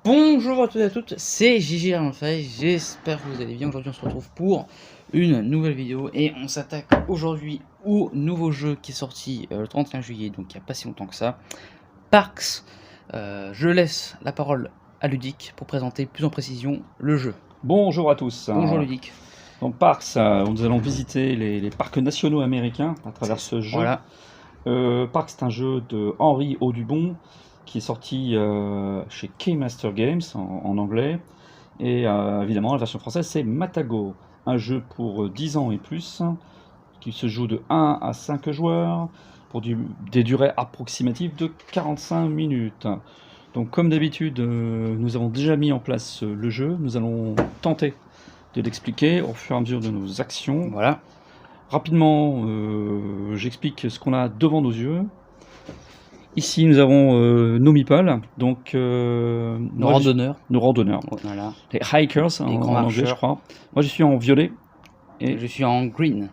Bonjour à tous et à toutes, c'est Gigi Arnfay, j'espère que vous allez bien. Aujourd'hui on se retrouve pour une nouvelle vidéo et on s'attaque aujourd'hui au nouveau jeu qui est sorti le 31 juillet, donc il n'y a pas si longtemps que ça, Parks. Je laisse la parole à Ludic pour présenter plus en précision le jeu. Bonjour à tous. Bonjour Ludic. Donc Parks, nous allons visiter les parcs nationaux américains à travers ce jeu. Voilà. Parks, c'est un jeu de Henri Audubon qui est sorti chez Keymaster Games en anglais. Et évidemment, la version française, c'est Matago, un jeu pour 10 ans et plus, qui se joue de 1 à 5 joueurs, pour des durées approximatives de 45 minutes. Donc comme d'habitude, nous avons déjà mis en place le jeu, nous allons tenter de l'expliquer au fur et à mesure de nos actions. Voilà. Rapidement, j'explique ce qu'on a devant nos yeux. Ici, nous avons nos meeples, donc Nos randonneurs. Nos randonneurs. Voilà. Les hikers Les en grands anglais, marcheurs. je crois. Moi, je suis en violet. Et je suis en green.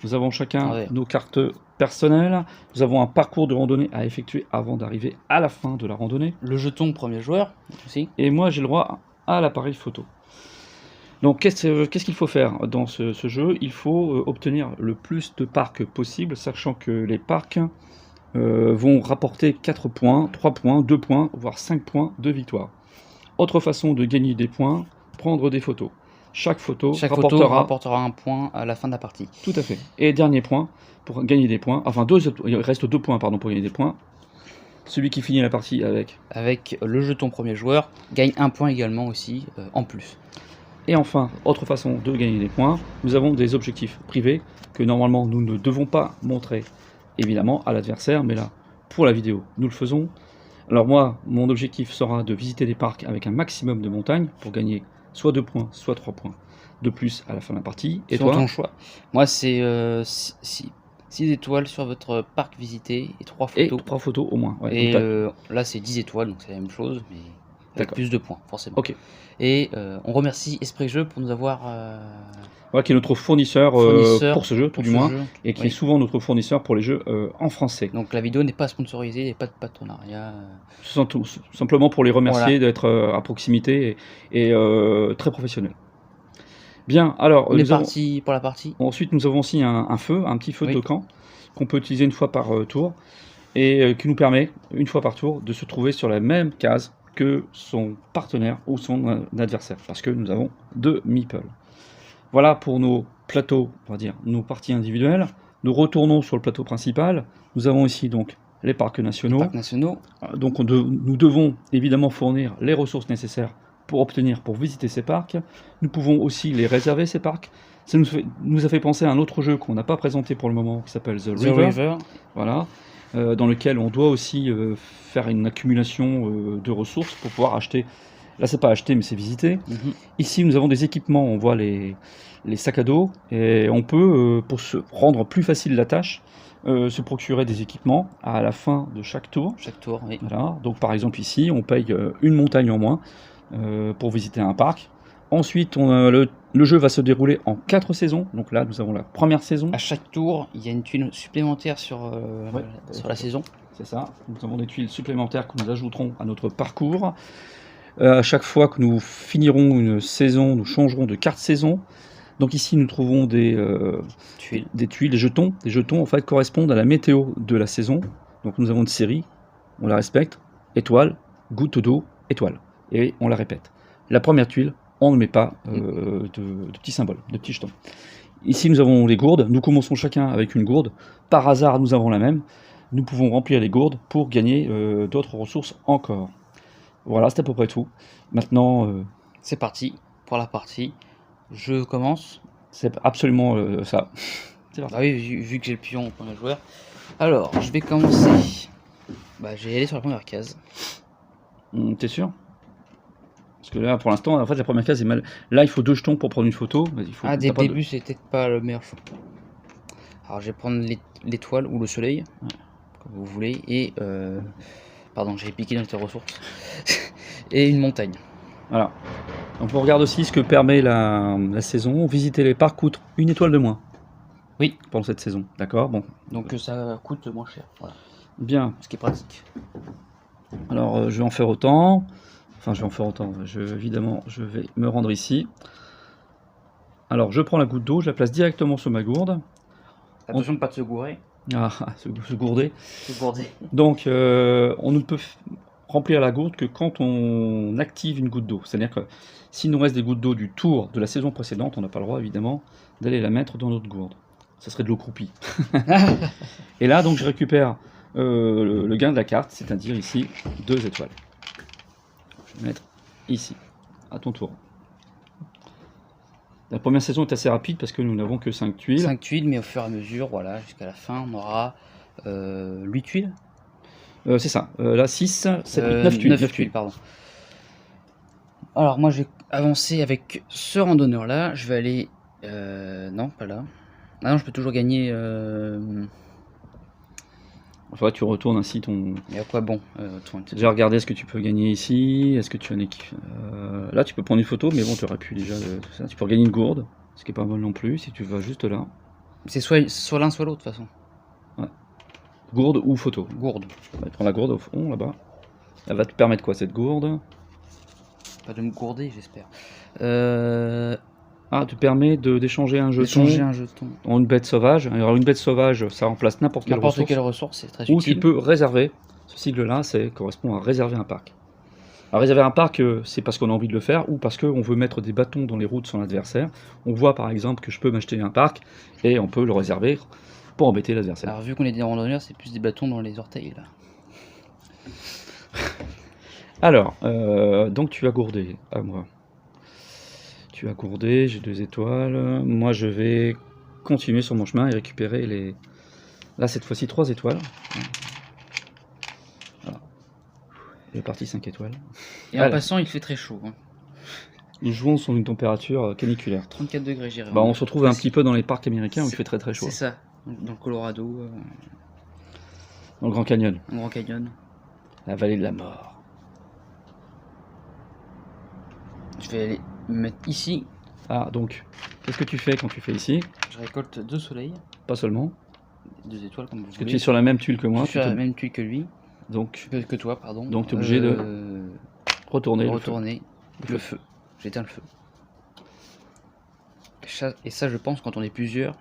Nous avons chacun Ouais. nos cartes personnelles. Nous avons un parcours de randonnée à effectuer avant d'arriver à la fin de la randonnée. Le jeton premier joueur aussi. Et moi, j'ai le droit à l'appareil photo. Donc, qu'est-ce qu'il faut faire dans ce jeu? Il faut obtenir le plus de parcs possible, sachant que les parcs vont rapporter 4 points, 3 points, 2 points, voire 5 points de victoire. Autre façon de gagner des points, prendre des photos. Chaque photo rapportera un point à la fin de la partie. Tout à fait. Et dernier point, pour gagner des points, enfin il reste 2 points pardon, pour gagner des points. Celui qui finit la partie avec le jeton premier joueur gagne un point également aussi en plus. Et enfin, autre façon de gagner des points, nous avons des objectifs privés que normalement nous ne devons pas montrer évidemment à l'adversaire, mais là, pour la vidéo, nous le faisons. Alors moi, mon objectif sera de visiter des parcs avec un maximum de montagnes pour gagner soit 2 points, soit 3 points de plus à la fin de la partie. Et toi, ton choix. Moi, c'est 6 étoiles sur votre parc visité et 3 photos. Et 3 photos au moins. Ouais, et là, c'est 10 étoiles, donc c'est la même chose, mais avec plus de points, forcément. Ok. Et on remercie Esprit Jeu pour nous avoir... Voilà, qui est notre fournisseur pour ce jeu, tout du moins, et qui est souvent notre fournisseur pour les jeux en français. Donc la vidéo n'est pas sponsorisée, il n'y a pas de partenariat. Simplement pour les remercier d'être à proximité et très professionnels. Bien, alors... On est parti pour la partie. Ensuite, nous avons aussi un petit feu de camp, qu'on peut utiliser une fois par tour, et qui nous permet, une fois par tour, de se trouver sur la même case que son partenaire ou son adversaire, parce que nous avons 2 meeples. Voilà pour nos plateaux, on va dire, nos parties individuelles. Nous retournons sur le plateau principal. Nous avons ici donc les parcs nationaux. Donc nous devons évidemment fournir les ressources nécessaires pour visiter ces parcs. Nous pouvons aussi les réserver, ces parcs. Ça nous a fait penser à un autre jeu qu'on n'a pas présenté pour le moment, qui s'appelle The River. Voilà. Dans lequel on doit aussi faire une accumulation de ressources pour pouvoir acheter. Là, c'est pas acheter, mais c'est visiter. Ici, nous avons des équipements. On voit les sacs à dos. Et on peut, pour se rendre plus facile la tâche, se procurer des équipements à la fin de chaque tour. Oui. Voilà. Donc, par exemple, ici, on paye une montagne en moins pour visiter un parc. Ensuite, le jeu va se dérouler en 4 saisons. Donc là, nous avons la première saison. À chaque tour, il y a une tuile supplémentaire sur la saison. C'est ça. Nous avons des tuiles supplémentaires que nous ajouterons à notre parcours. À chaque fois que nous finirons une saison, nous changerons de carte saison. Donc ici, nous trouvons des tuiles, des jetons. Les jetons, en fait, correspondent à la météo de la saison. Donc nous avons une série, on la respecte. Étoile, goutte d'eau, étoile. Et on la répète. La première tuile, on ne met pas de petits symboles, de petits jetons. Ici, nous avons les gourdes. Nous commençons chacun avec une gourde. Par hasard, nous avons la même. Nous pouvons remplir les gourdes pour gagner d'autres ressources encore. Voilà, c'est à peu près tout. Maintenant, c'est parti pour la partie. Je commence. C'est absolument ça. Ah oui, vu que j'ai le pion au premier joueur. Alors, je vais commencer. Je vais aller sur la première case. T'es sûr? Parce que là, pour l'instant, en fait, la première case est mal. Là, il faut 2 jetons pour prendre une photo. Dès le début, c'est peut-être pas le meilleur choix. Alors, je vais prendre l'étoile ou le soleil, comme vous voulez, et pardon, j'ai piqué dans les ressources. Et une montagne. Voilà. Donc on regarde aussi ce que permet la saison. Visiter les parcs coûte 1 étoile de moins. Oui. Pendant cette saison, d'accord. Bon. Donc ça coûte moins cher. Voilà. Bien. Ce qui est pratique. Alors je vais en faire autant. Enfin, je vais en faire autant. Évidemment, je vais me rendre ici. Alors, je prends la goutte d'eau, je la place directement sur ma gourde. Attention de pas te se gourer. Ah, se gourder. Se gourder. Donc, on ne peut remplir la gourde que quand on active une goutte d'eau. C'est-à-dire que s'il nous reste des gouttes d'eau du tour de la saison précédente, on n'a pas le droit, évidemment, d'aller la mettre dans notre gourde. Ça serait de l'eau croupie. Et là, donc, je récupère le gain de la carte, c'est-à-dire ici, 2 étoiles. Je vais mettre ici, à ton tour. La première saison est assez rapide parce que nous n'avons que 5 tuiles. 5 tuiles, mais au fur et à mesure, voilà, jusqu'à la fin, on aura 8 tuiles. C'est ça, là 6, 7, 8, 9 tuiles. 9 tuiles, pardon. Alors moi je vais avancer avec ce randonneur-là, je vais aller... non, pas là. Ah non, je peux toujours gagner... Enfin, tu retournes ainsi ton... Et à quoi bon Déjà regarder ce que tu peux gagner ici, est-ce que tu as une équipe... Là tu peux prendre une photo, mais bon tu aurais pu déjà tout ça. Tu peux gagner une gourde, ce qui est pas mal non plus, si tu vas juste là. C'est soit l'un soit l'autre de toute façon. Ouais. Gourde ou photo. Gourde. Prends la gourde au fond là-bas. Elle va te permettre quoi cette gourde? Pas de me gourder j'espère. Ah, te permet d'échanger un jeton. D'échanger un jeton. En une bête sauvage. Alors une bête sauvage, ça remplace n'importe quelle ressource. N'importe quelle ressource, c'est très Ou utile. tu peux réserver. Ce sigle-là, correspond à réserver un parc. Alors réserver un parc, c'est parce qu'on a envie de le faire ou parce qu'on veut mettre des bâtons dans les roues de son adversaire. On voit par exemple que je peux m'acheter un parc et on peut le réserver pour embêter l'adversaire. Alors vu qu'on est des randonneurs, c'est plus des bâtons dans les orteils là. Alors, donc tu as gourdé à moi. Tu as gourdé, j'ai 2 étoiles. Moi je vais continuer sur mon chemin et récupérer les... Là cette fois-ci 3 étoiles. Voilà. Il est parti 5 étoiles. Et en passant, il fait très chaud. Hein. Nous jouons sur une température caniculaire. 34 degrés, j'irai. Bah, on se retrouve un petit peu dans les parcs américains où il fait très très chaud. C'est ça, dans le Colorado. Dans le Grand Canyon. Dans le Grand Canyon. La vallée de la mort. Je vais aller me mettre ici. Ah, donc, qu'est-ce que tu fais quand tu fais ici? Je récolte 2 soleils. Pas seulement. 2 étoiles comme vous Parce que tu es sur la même tuile que moi. Je suis sur la même tuile que lui. Donc, que toi, pardon. Donc tu es obligé de retourner le feu. J'éteins le feu. Et ça, je pense, quand on est plusieurs,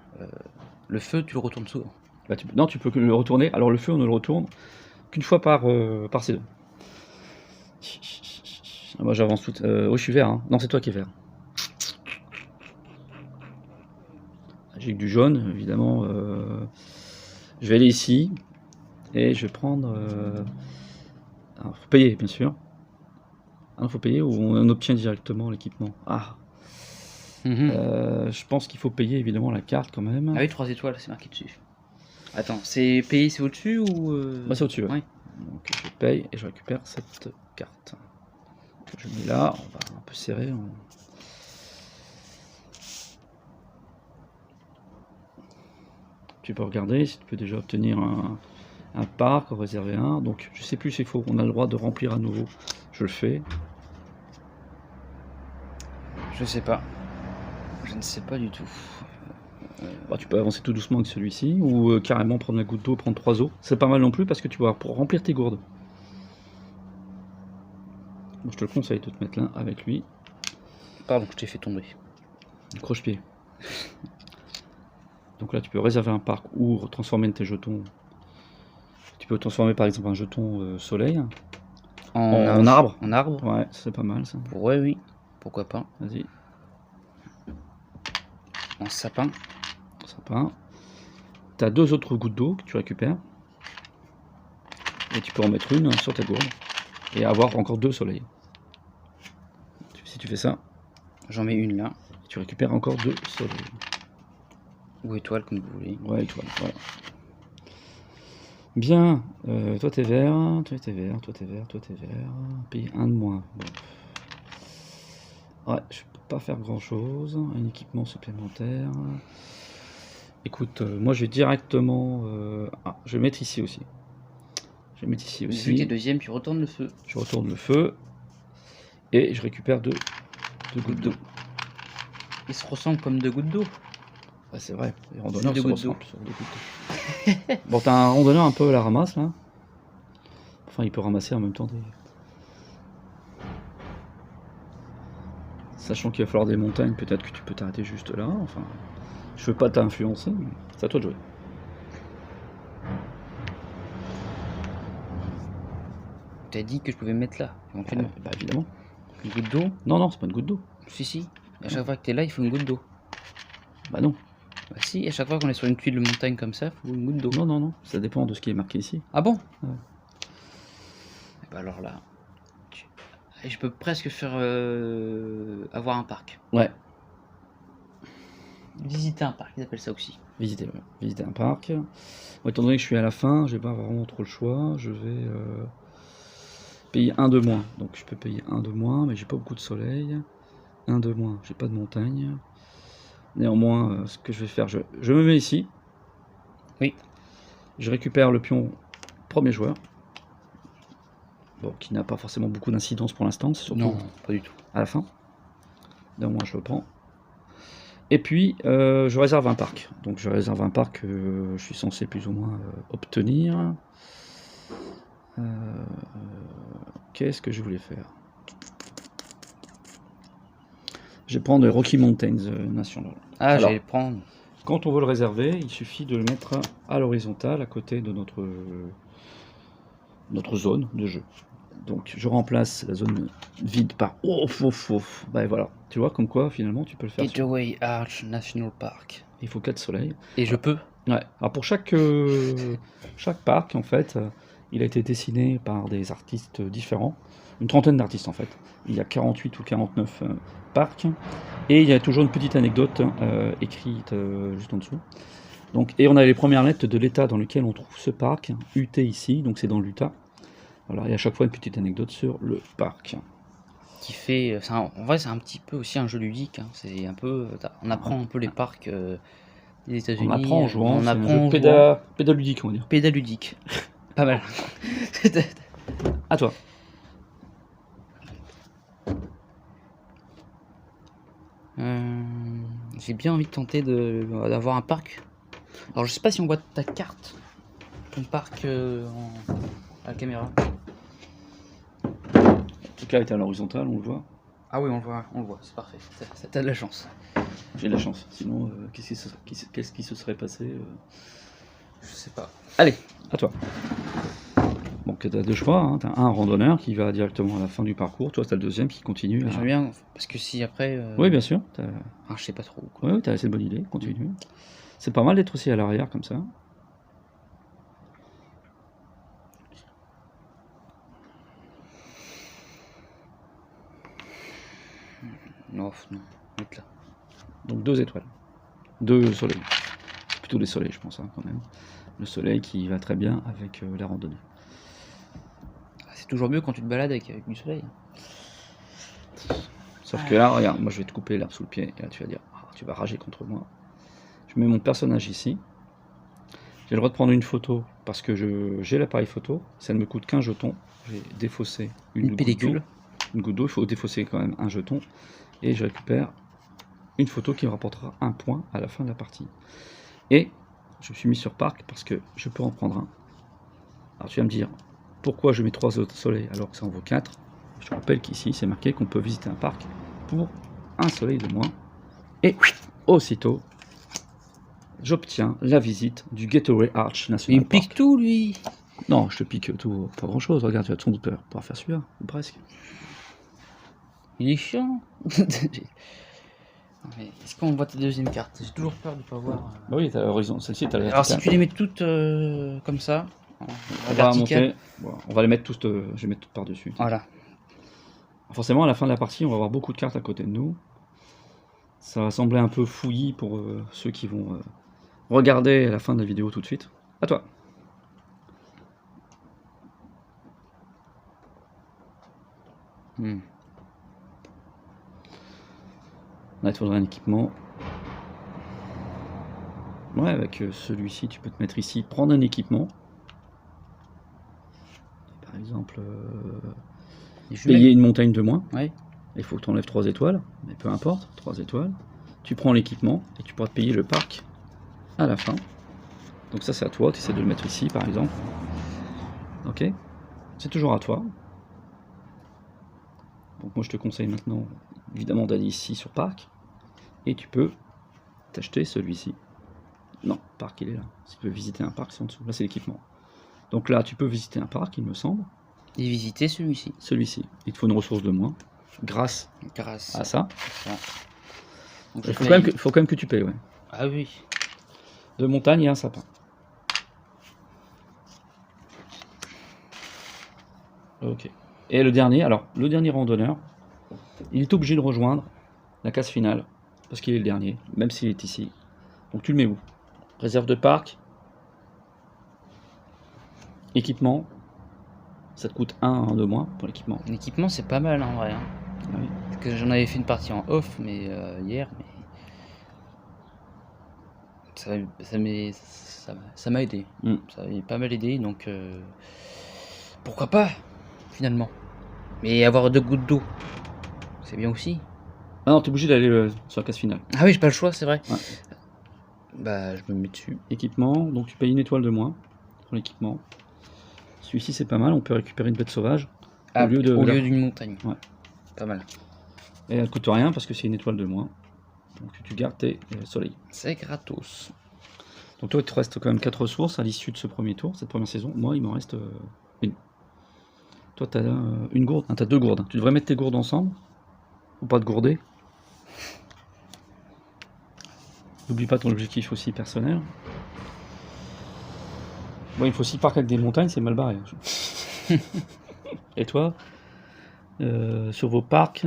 le feu, tu le retournes souvent. Bah, non, tu peux que le retourner. Alors le feu, on ne le retourne qu'une fois par saison. Moi j'avance tout. Oh, je suis vert. Hein. Non, c'est toi qui es vert. J'ai que du jaune, évidemment. Je vais aller ici et je vais prendre. Alors, faut payer, bien sûr. Ah, faut payer ou on obtient directement l'équipement. Ah. Je pense qu'il faut payer évidemment la carte quand même. Ah oui, 3 étoiles, c'est marqué dessus. Attends, c'est payé, c'est au-dessus ou Bah, c'est au-dessus. Ouais. Donc je paye et je récupère cette carte. Je mets là, on va un peu serrer. Tu peux regarder si tu peux déjà obtenir un parc, réserver un. Donc je sais plus s'il faut, on a le droit de remplir à nouveau. Je le fais. Je sais pas. Je ne sais pas du tout. Bah, tu peux avancer tout doucement avec celui-ci ou carrément prendre la goutte d'eau, prendre 3 eaux. C'est pas mal non plus parce que tu vas pour remplir tes gourdes. Bon, je te le conseille de te mettre là avec lui. Pardon, je t'ai fait tomber. Croche-pied. Donc là, tu peux réserver un parc ou transformer tes jetons. Tu peux transformer par exemple un jeton soleil en arbre. En arbre. Ouais, c'est pas mal ça. Ouais, oui. Pourquoi pas. Vas-y. En sapin. Sapin. Tu as 2 autres gouttes d'eau que tu récupères. Et tu peux en mettre une sur ta gourde. Et avoir encore 2 soleils. Si tu fais ça. J'en mets une là. Tu récupères encore 2 soleils. Ou étoile comme vous voulez. Ouais, étoile, voilà. Bien, toi t'es vert, toi t'es vert, toi t'es vert, toi t'es vert. Paye un de moins. Bon. Ouais, je peux pas faire grand chose. Un équipement supplémentaire. Écoute, moi je vais directement. Je vais mettre ici aussi. Je vais mettre ici aussi. Vu que t'es deuxième, tu retournes le feu. Je retourne le feu. Et je récupère 2 gouttes d'eau. Ils se ressemblent comme 2 gouttes d'eau. Ouais, c'est vrai, les randonneurs se ressemblent sur 2 gouttes d'eau. Bon, t'as un randonneur un peu à la ramasse là. Enfin, il peut ramasser en même temps des. Sachant qu'il va falloir des montagnes, peut-être que tu peux t'arrêter juste là. Enfin, je veux pas t'influencer, mais c'est à toi de jouer. T'as dit que je pouvais me mettre là, éventuellement. Bah évidemment. Une goutte d'eau? Non, non, c'est pas une goutte d'eau. Si. À chaque fois que t'es là, il faut une goutte d'eau. Bah non. Bah si, à chaque fois qu'on est sur une tuile de montagne comme ça, il faut une goutte d'eau. Non, non, non. Ça dépend de ce qui est marqué ici. Ah bon? Ouais. Bah alors là, je peux presque faire avoir un parc. Ouais. Visiter un parc, ils appellent ça aussi. Visiter un parc. Bon, étant donné que je suis à la fin, j'ai pas vraiment trop le choix. Je vais payer 1 de moins. Donc je peux payer 1 de moins, mais j'ai pas beaucoup de soleil. 1 de moins, j'ai pas de montagne. Néanmoins, ce que je vais faire, je me mets ici. Oui. Je récupère le pion premier joueur. Bon, qui n'a pas forcément beaucoup d'incidence pour l'instant, c'est surtout Non, pas du tout. à la fin. Néanmoins, je le prends. Et puis, je réserve un parc. Donc, je réserve un parc que je suis censé plus ou moins obtenir. Qu'est-ce que je voulais faire? Je vais prendre Rocky Mountains National. Ah, Alors, j'allais le prendre. quand on veut le réserver, il suffit de le mettre à l'horizontale, à côté de notre zone de jeu. Donc, je remplace la zone vide par bah voilà, tu vois, comme quoi finalement tu peux le faire. Gateway Arch National Park. Il faut 4 soleils. Et je peux? Ouais. Alors pour chaque parc, en fait, il a été dessiné par des artistes différents, une trentaine d'artistes en fait. Il y a 48 ou 49 parcs, et il y a toujours une petite anecdote écrite juste en dessous. Donc, et on a les premières lettres de l'état dans lequel on trouve ce parc, UT ici, donc c'est dans l'Utah. Voilà, il y a à chaque fois une petite anecdote sur le parc. Qui fait, en vrai, c'est un petit peu aussi un jeu ludique. Hein. C'est un peu, on apprend un peu les parcs des États-Unis. On apprend en jouant, on c'est un apprend jeu en jouant. pédaludique, on va dire. Pédaludique. Pas mal. À toi. J'ai bien envie de tenter d'avoir un parc. Alors je sais pas si on voit ta carte, ton parc à la caméra. En tout cas, il est à l'horizontale, on le voit. Ah oui, on le voit, c'est parfait. T'as de la chance. J'ai de la chance. Sinon, qu'est-ce qui se serait passé Je sais pas. Allez, à toi. Donc, tu as deux choix. Hein. Tu as un randonneur qui va directement à la fin du parcours. Toi, tu as le deuxième qui continue. J'aime bien, parce que si après. Oui, bien sûr. Ah, je sais pas trop. Quoi. Oui, tu as assez bonne idée. Continue. C'est pas mal d'être aussi à l'arrière comme ça. Non, mettre là. Donc 2 étoiles. 2 soleils. Plutôt des soleils, je pense, hein, quand même. Le soleil qui va très bien avec la randonnée. C'est toujours mieux quand tu te balades avec du soleil. Sauf que là, regarde, moi je vais te couper l'herbe sous le pied. Et là, tu vas dire, tu vas rager contre moi. Je mets mon personnage ici. J'ai le droit de prendre une photo parce que j'ai l'appareil photo. Ça ne me coûte qu'un jeton. J'ai défaussé une pellicule. Une goutte d'eau, il faut défausser quand même un jeton. Et je récupère une photo qui me rapportera un point à la fin de la partie. Et je me suis mis sur parc parce que je peux en prendre un. Alors tu vas me dire, pourquoi je mets 3 autres soleils alors que ça en vaut 4? Je te rappelle qu'ici c'est marqué qu'on peut visiter un parc pour un soleil de moins. Et aussitôt, j'obtiens la visite du Gateway Arch National Park. Il me pique tout lui. Non, je te pique tout, pas grand chose. Regarde, tu vas sans doute pouvoir faire celui-là, ou presque. Il est chiant. Est-ce qu'on voit ta deuxième carte? J'ai toujours peur de ne pas voir. Bah oui, t'as l'horizon, celle-ci, t'as la Alors si verticale. tu les mets toutes comme ça, on va monter, on va les mettre tous, je vais mettre toutes par-dessus. Voilà. Forcément, à la fin de la partie, on va avoir beaucoup de cartes à côté de nous. Ça va sembler un peu fouillis pour ceux qui vont regarder à la fin de la vidéo tout de suite. À toi. Là, il te faudra un équipement. Ouais, avec celui-ci, tu peux te mettre ici, prendre un par exemple, payer une montagne de moins. Ouais. Il faut que tu enlèves 3 étoiles, mais peu importe, 3 étoiles. Tu prends l'équipement et tu pourras te payer le parc à la fin. Donc ça c'est à toi, tu essaies de le mettre ici par exemple. Ok, c'est toujours à toi. Donc moi je te conseille maintenant évidemment d'aller ici sur parc. Et tu peux t'acheter celui-ci. Non, parc il est là. Si tu veux visiter un parc, c'est en dessous. Là c'est l'équipement. Donc là tu peux visiter un parc, il me semble. Et visiter celui-ci. Celui-ci. Il te faut une ressource de moins. Grâce à ça. Donc, Il faut quand même que tu payes, ouais. Ah oui. De montagne et un sapin. Ok. Et le dernier, alors, le dernier randonneur, il est obligé de rejoindre la case finale, parce qu'il est le dernier, même s'il est ici. Donc tu le mets où? Réserve de parc, équipement, ça te coûte 1 de moins pour l'équipement. L'équipement, c'est pas mal en vrai. Hein. Ah oui. Parce que j'en avais fait une partie en off, mais hier, mais ça m'a aidé. Ça m'a pas mal aidé, donc pourquoi pas finalement. Mais avoir 2 gouttes d'eau, c'est bien aussi. Ah non, t'es obligé d'aller sur la case finale. Ah oui, j'ai pas le choix, c'est vrai. Ouais. Bah, je me mets dessus. Équipement, donc tu payes 1 étoile de moins pour l'équipement. Celui-ci c'est pas mal, on peut récupérer une bête sauvage au lieu d'une montagne. Ouais. Pas mal. Et elle coûte rien parce que c'est 1 étoile de moins. Donc tu gardes tes soleils. C'est gratos. Donc toi il te reste quand même 4 ressources à l'issue de ce premier tour, cette première saison. Moi il m'en reste une. Toi t'as une gourde, t'as 2 gourdes. Tu devrais mettre tes gourdes ensemble. Ou pas te gourder. N'oublie pas ton objectif aussi personnel. Bon, il faut 6 parcs avec des montagnes, c'est mal barré. Et toi, sur vos parcs,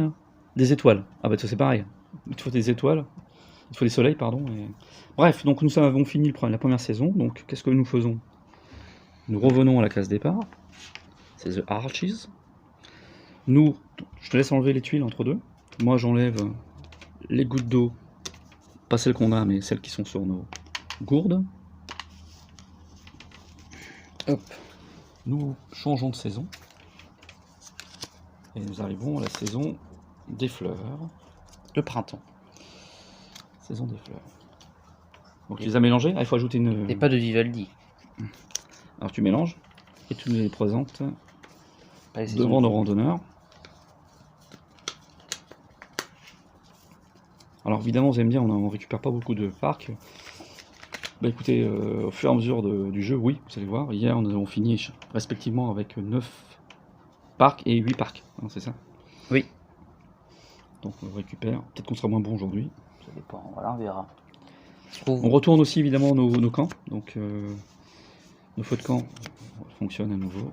des étoiles. Ah bah ça c'est pareil. Il te faut des étoiles. Il te faut des soleils, pardon. Et... Bref, donc nous avons fini la première saison. Donc qu'est-ce que nous faisons? Nous revenons à la case départ. C'est The Arches. Nous, je te laisse enlever les tuiles entre deux. Moi j'enlève les gouttes d'eau. Pas celles qu'on a, mais celles qui sont sur nos gourdes. Hop. Nous changeons de saison. Et nous arrivons à la saison des fleurs. Le printemps. Saison des fleurs. Donc tu les as mélangés. Ah, il faut ajouter une... Et pas de Vivaldi. Alors tu mélanges et tu les présentes devant nos randonneurs. Alors évidemment vous allez me dire on récupère pas beaucoup de parcs. Bah écoutez, au fur et à mesure du jeu, oui, vous allez voir. Hier nous avons fini respectivement avec 9 parcs et 8 parcs, hein, c'est ça? Oui. Donc on récupère, peut-être qu'on sera moins bon aujourd'hui. Ça dépend, voilà, on verra. On retourne aussi évidemment nos camps, donc nos feux de camp fonctionnent à nouveau.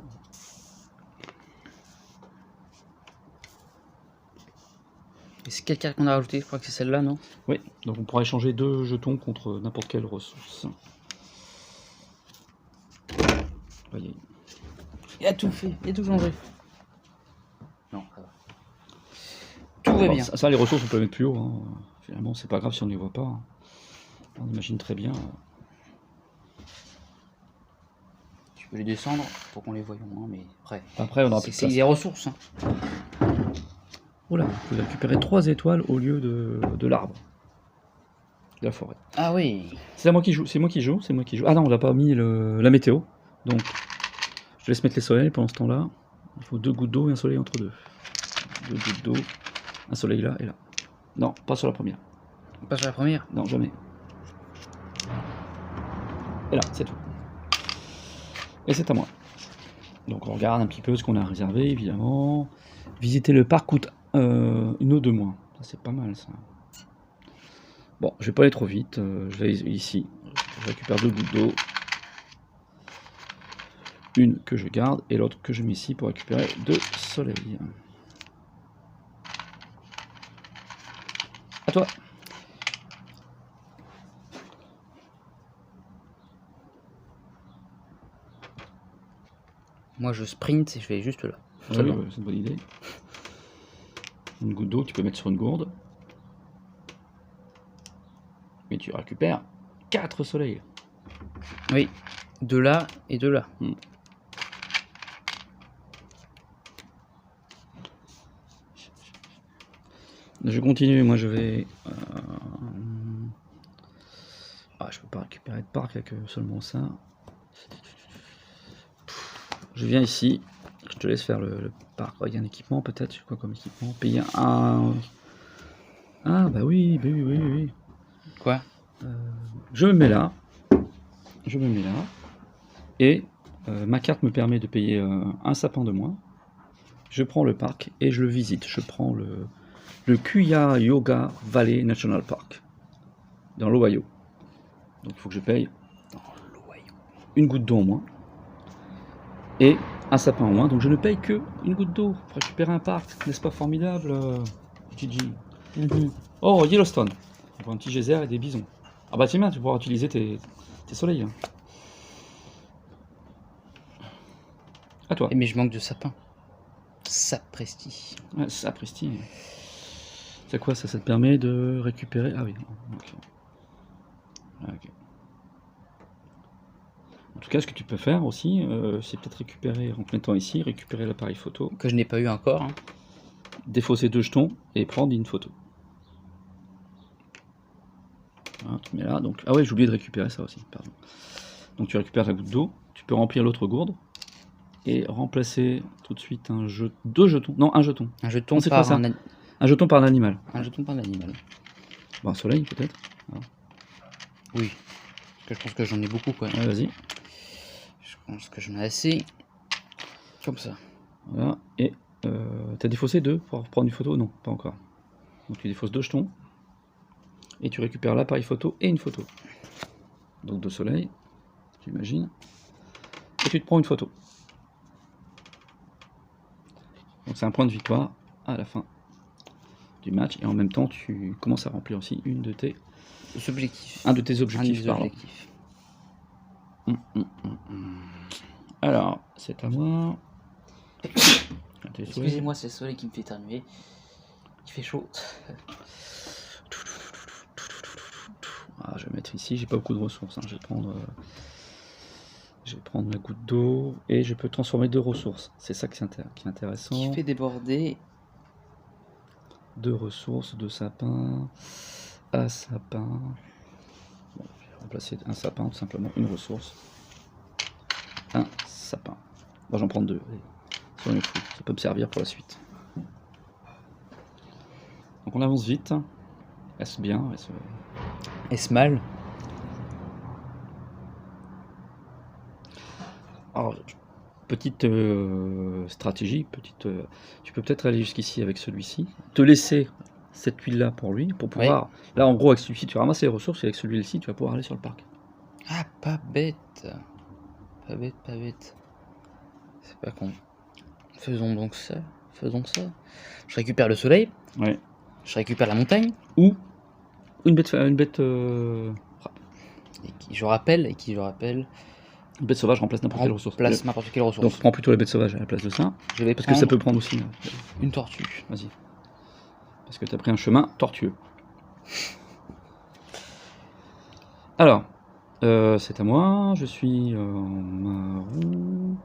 Et c'est quelle carte qu'on a rajouté? Je crois que c'est celle-là, non? Oui, donc on pourra échanger 2 jetons contre n'importe quelle ressource. Voyez. Il a tout fait, il a tout changé. Non, ça va. Tout va bien. Ça, les ressources, on peut mettre plus haut. Hein. Finalement, c'est pas grave si on ne les voit pas. Hein. On imagine très bien. Tu peux les descendre pour qu'on les voie moins, mais après on aura plus de place. C'est des ressources. Hein. Oula, vous récupérez 3 étoiles au lieu de l'arbre. De la forêt. Ah oui. C'est moi qui joue, c'est moi qui joue. Ah non, on n'a pas mis la météo. Donc, je te laisse mettre les soleils pendant ce temps-là. Il faut 2 gouttes d'eau et un soleil entre deux. 2 gouttes d'eau, un soleil là et là. Non, pas sur la première. Pas sur la première? Non, jamais. Et là, c'est tout. Et c'est à moi. Donc on regarde un petit peu ce qu'on a réservé, évidemment. Visiter le parc coûte 1 eau de moins. Ça, c'est pas mal, ça. Bon, je vais pas aller trop vite. Je vais ici. Je récupère 2 gouttes d'eau. Une que je garde et l'autre que je mets ici pour récupérer 2 soleils. À toi. Moi je sprint et je vais juste là. Oui, c'est une bonne idée. Une goutte d'eau, tu peux mettre sur une gourde. Mais tu récupères 4 soleils. Oui, de là et de là. Je continue, moi je vais... Ah, je peux pas récupérer de parc avec seulement ça. Je viens ici, je te laisse faire le parc. Il y a un équipement peut-être, quoi comme équipement? Payer Ah bah oui, oui, oui, oui, oui. Quoi? Je me mets là. Je me mets là. Et ma carte me permet de payer un sapin de moins. Je prends le parc et je le visite. Je prends le Cuyahoga Valley National Park, dans l'Ohio. Donc il faut que je paye Dans l'Ohio. une goutte d'eau en moins et un sapin en moins. Donc je ne paye que une goutte d'eau pour récupérer un parc. N'est-ce pas formidable, Gigi? Oh, Yellowstone. On voit un petit geyser et des bisons. Ah bah tiens bien, tu pourras utiliser tes soleils. Hein. À toi. Eh, mais je manque de sapin. Sapristi. Ouais, ça, Presti. C'est quoi ça? Ça te permet de récupérer. Ah oui. Ok. Ok. En tout cas, ce que tu peux faire aussi, c'est peut-être récupérer, en te mettant ici, récupérer l'appareil photo, Que je n'ai pas eu encore. Hein. défausser 2 jetons et prendre une photo. Voilà, tu mets là. Donc... Ah ouais, j'ai oublié de récupérer ça aussi. Pardon. Donc tu récupères la goutte d'eau, tu peux remplir l'autre gourde et remplacer tout de suite deux jetons. Non, un jeton. Un jeton Non, c'est quoi par ça? Un jeton par l'animal. un jeton par l'animal. Bon, un soleil peut-être. Oui. Parce que je pense que j'en ai beaucoup quoi. Ouais, vas-y. Je pense que j'en ai assez. Comme ça. Voilà. Et t'as défaussé 2 pour prendre une photo? Non, pas encore. Donc tu défausses 2 jetons. Et tu récupères l'appareil photo et une photo. Donc 2 soleils, j'imagine. Et tu te prends une photo. Donc c'est un point de victoire à la fin du match. Et en même temps, tu commences à remplir aussi un de tes objectifs. Pardon. Alors, c'est à moi. Excusez-moi, c'est le soleil qui me fait éternuer. Il fait chaud. Ah, je vais mettre ici, j'ai pas beaucoup de ressources. Hein. Je vais prendre la goutte d'eau et je peux transformer 2 ressources. C'est ça qui est intéressant. Qui fait déborder 2 ressources, 2 sapins, un sapin. Bon, je vais remplacer un sapin, tout simplement, une ressource. Un sapin. Bon, j'en prends 2. Ça peut me servir pour la suite. Donc on avance vite. Est-ce bien? Est-ce mal? Alors, petite stratégie, tu peux peut-être aller jusqu'ici avec celui-ci, te laisser cette huile-là pour lui, pour pouvoir... Oui. Là, en gros, avec celui-ci, tu vas ramasser les ressources, et avec celui-ci, tu vas pouvoir aller sur le parc. Ah, pas bête. Pas bête, pas bête. C'est pas con. Faisons donc ça. Faisons ça. Je récupère le soleil. Ouais. Je récupère la montagne. Ou une bête... Et qui je rappelle... Une bête sauvage remplace n'importe quelle ressource. N'importe quelle ressource. Donc prends plutôt la bête sauvage à la place de ça. Je vais parce que ça peut prendre aussi... une tortue. Vas-y. Parce que tu as pris un chemin tortueux. Alors, c'est à moi. Je suis marron.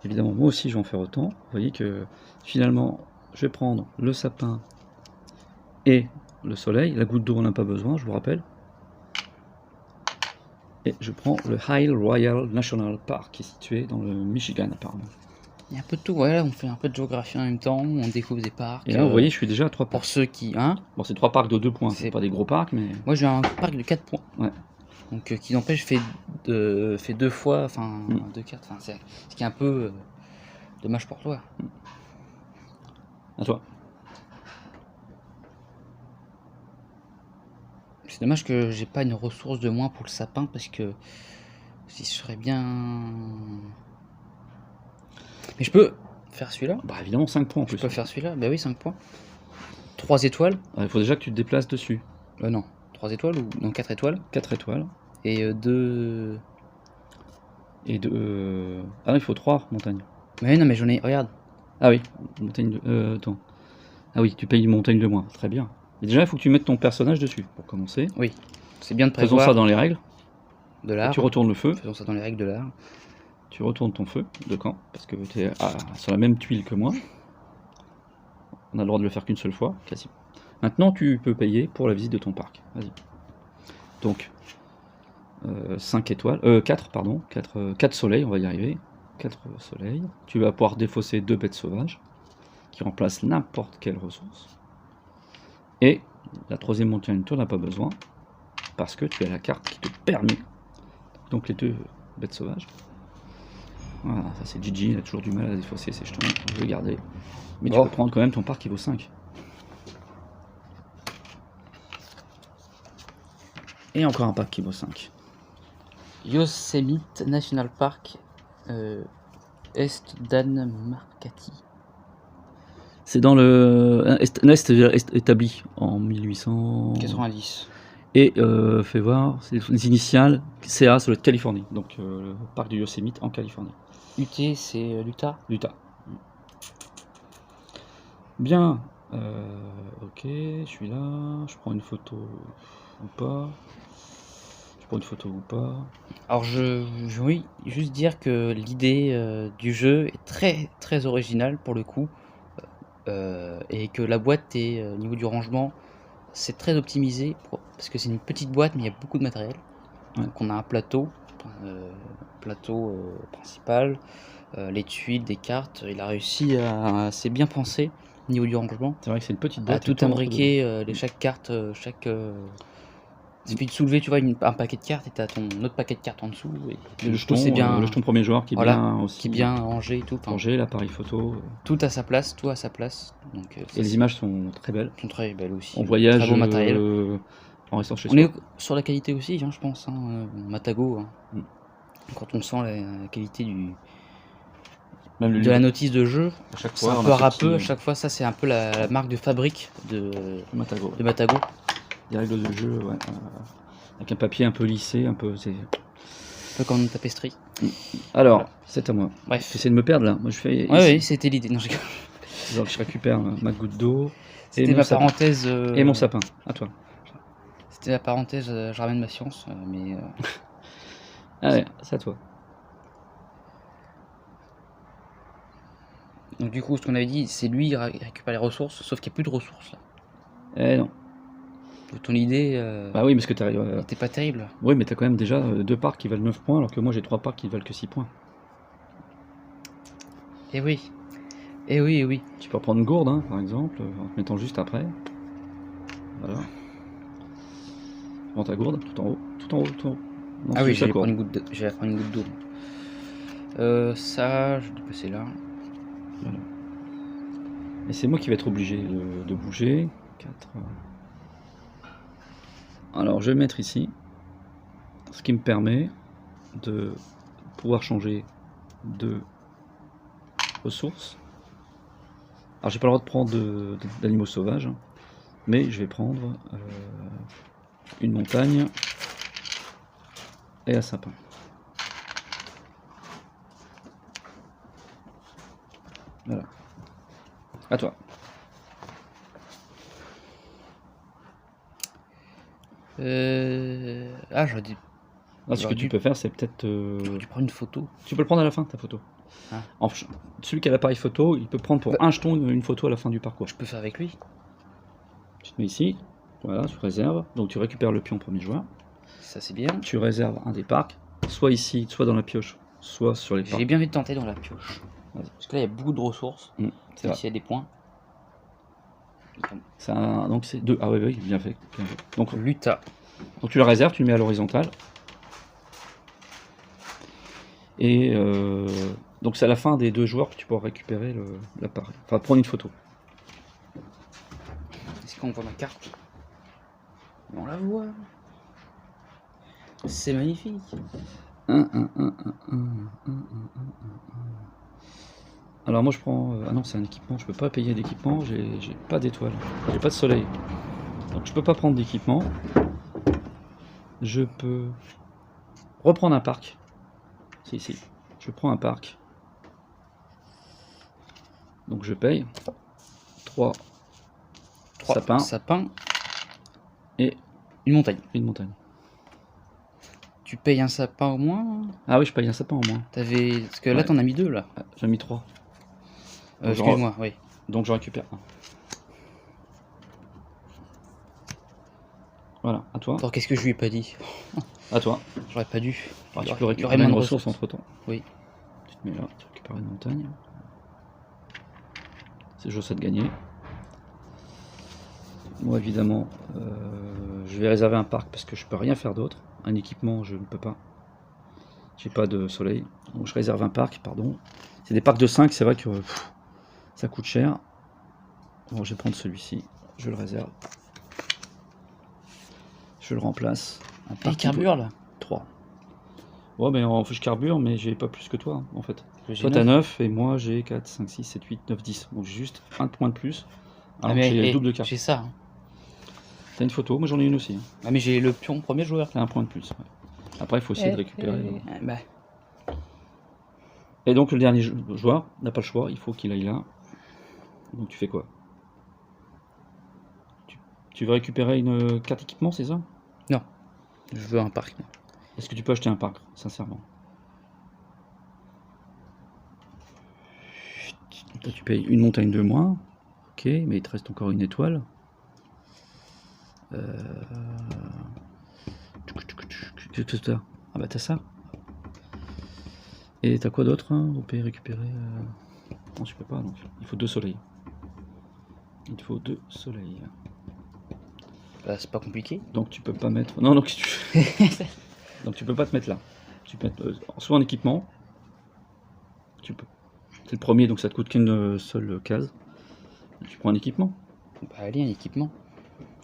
Évidemment, moi aussi, je vais en faire autant. Vous voyez que finalement, je vais prendre le sapin et le soleil. La goutte d'eau, on n'a pas besoin, je vous rappelle. Et je prends le Isle Royale National Park, qui est situé dans le Michigan, apparemment. Il y a un peu de tout, ouais, on fait un peu de géographie en même temps, on découvre des parcs. Et là, vous voyez, je suis déjà à 3 parcs. Pour ceux qui... Hein, bon, c'est 3 parcs de 2 points, c'est pas des gros parcs, mais... Moi, j'ai un parc de 4 points. Ouais. Donc, qui n'empêche, fait 2 fois, enfin, 2-4, enfin, ce qui est un peu dommage pour toi. À toi. C'est dommage que j'ai pas une ressource de moins pour le sapin, parce que si ce serait bien... Mais je peux faire celui-là. Bah évidemment 5 points en plus. Je peux faire celui-là, bah oui 5 points. 3 étoiles. Il faut déjà que tu te déplaces dessus. Non, 3 étoiles ou non 4 étoiles. 4 étoiles. Et 2... Et 2... Ah non, il faut 3 montagnes. Mais non mais j'en ai, regarde. Ah oui, montagne de... attends. Ah oui, tu payes une montagne de moins, très bien. Et déjà il faut que tu mettes ton personnage dessus, pour commencer. Oui, c'est bien de prévoir. Faisons ça dans les règles. De l'art. Tu retournes le feu. Faisons ça dans les règles de l'art. Tu retournes ton feu de camp, parce que tu es sur la même tuile que moi. On a le droit de le faire qu'une seule fois, quasi. Maintenant, tu peux payer pour la visite de ton parc. Vas-y. Donc, 5 étoiles, 4, pardon, 4 soleils, on va y arriver. 4 soleils. Tu vas pouvoir défausser 2 bêtes sauvages, qui remplacent n'importe quelle ressource. Et la troisième montagne, tu n'en as pas besoin, parce que tu as la carte qui te permet, donc les deux bêtes sauvages. Voilà, ça c'est Gigi, il a toujours du mal à défausser ses jetons, je vais garder. Mais tu peux prendre quand même ton parc qui vaut 5. Et encore un parc qui vaut 5. Yosemite National Park, Est d'Anmarkati. C'est dans le Est établi en 1890. Et fais voir, c'est les initiales, CA, ça doit être Californie. Donc le parc du Yosemite en Californie. UT, c'est l'Utah. L'Utah. Bien. Ok, je suis là. Je prends une photo ou pas. Alors oui, juste dire que l'idée du jeu est très très originale pour le coup. Et que la boîte est au niveau du rangement, c'est très optimisé parce que c'est une petite boîte mais il y a beaucoup de matériel. Ouais. Donc on a un plateau principal, les tuiles, des cartes. Il a réussi à c'est bien pensé au niveau du rangement. C'est vrai que c'est une petite À boîte. tout imbriquer, chaque carte, il suffit de soulever, tu vois, un paquet de cartes et t'as ton autre paquet de cartes en dessous. Et le jeton, c'est bien, le jeton premier joueur qui est bien aussi. Qui est bien rangé et tout. Rangé, l'appareil photo. Tout à sa place, tout à sa place. Donc, et les images sont très belles. Sont très belles aussi. On voyage très bon matériel. En restant chez soi. On est sur la qualité aussi, hein, je pense. Matago. Mm. Quand on sent la qualité Même de la notice de jeu, c'est un peu râpeux. À chaque fois, ça c'est un peu la marque de fabrique de Matago. Des règles de jeu, ouais. Avec un papier un peu lissé, un peu comme une tapisserie. Alors, voilà. C'est à moi. Bref. J'essaie de me perdre là. Moi je fais. Oui, c'était l'idée. Non, donc je récupère ma goutte d'eau. C'était ma parenthèse. Et mon sapin. À toi. C'était la parenthèse. Je ramène ma science, mais. Allez, c'est à toi. Donc du coup, ce qu'on avait dit, c'est lui qui récupère les ressources, sauf qu'il n'y a plus de ressources là. Eh non. Ton idée bah oui, parce que n'était pas terrible. Oui, mais t'as quand même déjà 2 parcs qui valent 9 points, alors que moi j'ai 3 parcs qui valent que 6 points. Eh oui. Eh oui, eh oui. Tu peux prendre une gourde, hein, par exemple, en te mettant juste après. Voilà. Prends ta gourde, tout en haut. Non, ah oui, j'allais prendre une goutte d'eau. Ça, je vais passer là. Voilà. Et c'est moi qui vais être obligé de bouger. 4. Alors je vais mettre ici, ce qui me permet de pouvoir changer de ressources. Alors j'ai pas le droit de prendre d'animaux sauvages, hein, mais je vais prendre une montagne et un sapin. Voilà. À toi. J'aurais dit. Ce que tu peux faire, c'est peut-être. Tu prends une photo. Tu peux le prendre à la fin, ta photo. Ah. Enfin, celui qui a l'appareil photo, il peut prendre pour un jeton une photo à la fin du parcours. Je peux faire avec lui. Tu te mets ici, voilà, tu réserves. Donc tu récupères le pion premier joueur. Ça c'est bien. Tu réserves un des parcs, soit ici, soit dans la pioche, soit sur les parcs. J'ai bien envie de tenter dans la pioche. Parce que là il y a beaucoup de ressources. C'est ici il y a des points. Ça, donc c'est 2. Ah oui, bien fait. Donc l'Utah. Donc tu la réserves, tu le mets à l'horizontale. Et donc c'est à la fin des 2 joueurs que tu pourras récupérer l'appareil. Enfin, prendre une photo. Est-ce qu'on voit ma carte? On la voit. C'est magnifique. Alors moi je prends... ah non, c'est un équipement, je peux pas payer d'équipement, j'ai pas d'étoile, j'ai pas de soleil. Donc je peux pas prendre d'équipement. Je peux reprendre un parc. C'est ici. Je prends un parc. Donc je paye 3 sapins et une montagne. Tu payes un sapin au moins? Ah oui, je paye un sapin au moins. Parce que là, t'en as mis 2 là. J'en ai mis 3. Excuse-moi, oui. Donc je récupère un. Voilà, à toi. Alors qu'est-ce que je lui ai pas dit? À toi. J'aurais pas dû. Tu peux récupérer une ressource entre temps. Oui. Tu te mets là, tu récupères une montagne. C'est juste à te gagner. Moi évidemment, je vais réserver un parc parce que je peux rien faire d'autre. Un équipement, je ne peux pas. J'ai pas de soleil. Donc je réserve un parc, pardon. C'est des parcs de 5, c'est vrai que ça coûte cher. Bon, je vais prendre celui-ci, je le réserve. Je le remplace. Un Il parc carbure là. 3. Ouais, mais en fait, je carbure, mais j'ai pas plus que toi, hein, en fait. J'ai Toi, t'as 9. 9 et moi, j'ai 4, 5, 6, 7, 8, 9, 10. Donc, j'ai juste un point de plus. Ah, Alors, mais j'ai le double de carte. j'ai ça. Hein. T'as une photo, moi j'en ai une aussi. Hein. Ah, mais j'ai le pion, premier joueur. T'as un point de plus. Ouais. Après, il faut essayer de récupérer. Bah. Et donc, le dernier joueur n'a pas le choix, il faut qu'il aille là. Donc, tu fais quoi? Tu veux récupérer une carte équipement, c'est ça? Non. Je veux un parc. Est-ce que tu peux acheter un parc, sincèrement? Toi, tu payes une montagne de moins. Ok, mais il te reste encore une étoile. Ah bah t'as ça. Et t'as quoi d'autre, hein? On peut récupérer... Non, tu peux pas, donc il faut 2 soleils. Il te faut 2 soleils. Bah, c'est pas compliqué. Donc tu peux pas mettre... Non, donc tu... donc tu peux pas te mettre là. Tu peux mettre soit en équipement. Tu peux. C'est le premier, donc ça te coûte qu'une seule case. Tu prends un équipement. Bah allez, un équipement.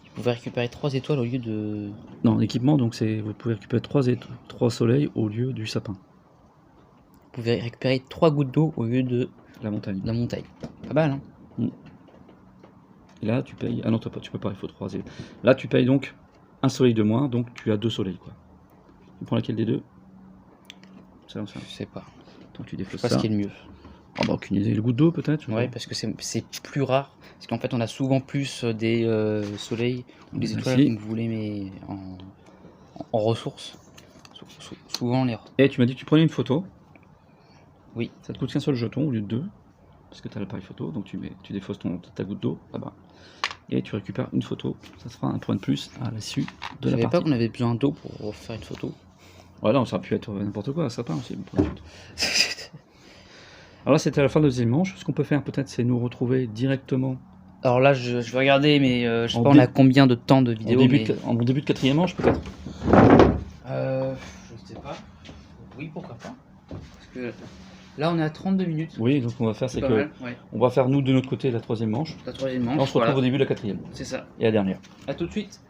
Vous pouvez récupérer 3 étoiles au lieu de... Non, en équipement, donc c'est vous pouvez récupérer 3 soleils au lieu du sapin. Vous pouvez récupérer 3 gouttes d'eau au lieu de La montagne. la montagne. Pas mal, hein. Et là, tu payes... Ah non, tu peux pas, il faut 3. Là, tu payes donc un soleil de moins, donc tu as 2 soleils, quoi. Tu prends laquelle des deux? Ça. Je sais pas. Donc tu Je sais défausses pas ça. ce qui est le mieux. Oh, bah, aucune idée. Le goutte d'eau, peut-être? Ouais, parce que c'est plus rare. Parce qu'en fait, on a souvent plus des soleils ou des étoiles, Merci. comme vous voulez, mais en ressources. Souvent, les... Et tu m'as dit que tu prenais une photo. Oui. Ça te coûte qu'un seul jeton au lieu de 2. Parce que tu as l'appareil photo, donc tu défausses ta goutte d'eau là-bas. Et tu récupères une photo. Ça te fera un point de plus à l'issue de Je la savais partie. pas qu'on avait besoin d'eau pour faire une photo. Voilà, ça aurait pu être n'importe quoi, un sapin aussi. Alors là, c'était à la fin de la deuxième manche. Ce qu'on peut faire peut-être, c'est nous retrouver directement. Alors là, je vais regarder, mais je sais En pas, on a combien de temps de vidéo. En début de quatrième manche, peut-être. Je sais pas. Oui, pourquoi pas. Parce que là, on est à 32 minutes. Oui, donc on va faire, c'est Pas que mal, ouais. on va faire nous de notre côté la troisième manche. La troisième manche. Et on se retrouve voilà. au début de la quatrième. C'est ça. Et la dernière. A tout de suite.